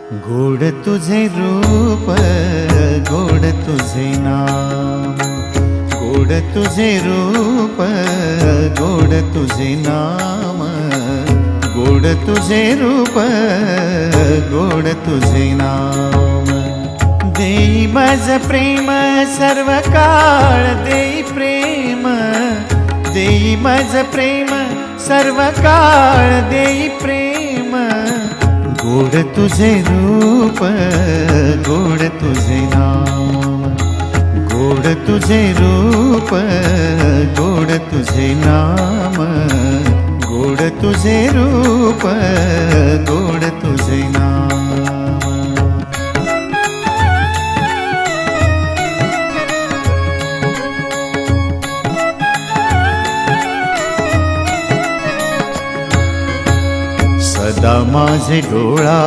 गोड तुझे रूप, गोड तुझे नाम, गोड तुझे रूप, गोड तुझे नाम, गोड तुझे रूप, गोड तुझे नाम। देई माझ प्रेम सर्व काळ, देई प्रेम, देई माझ प्रेम सर्व काळ, देई प्रेम। गोड तुझे रूप, गोड तुझे नाम, गोड तुझे रूप, गोड तुझे नाम, गोड तुझे रूप, गोड तुझे नाम। सदा माझे डोळा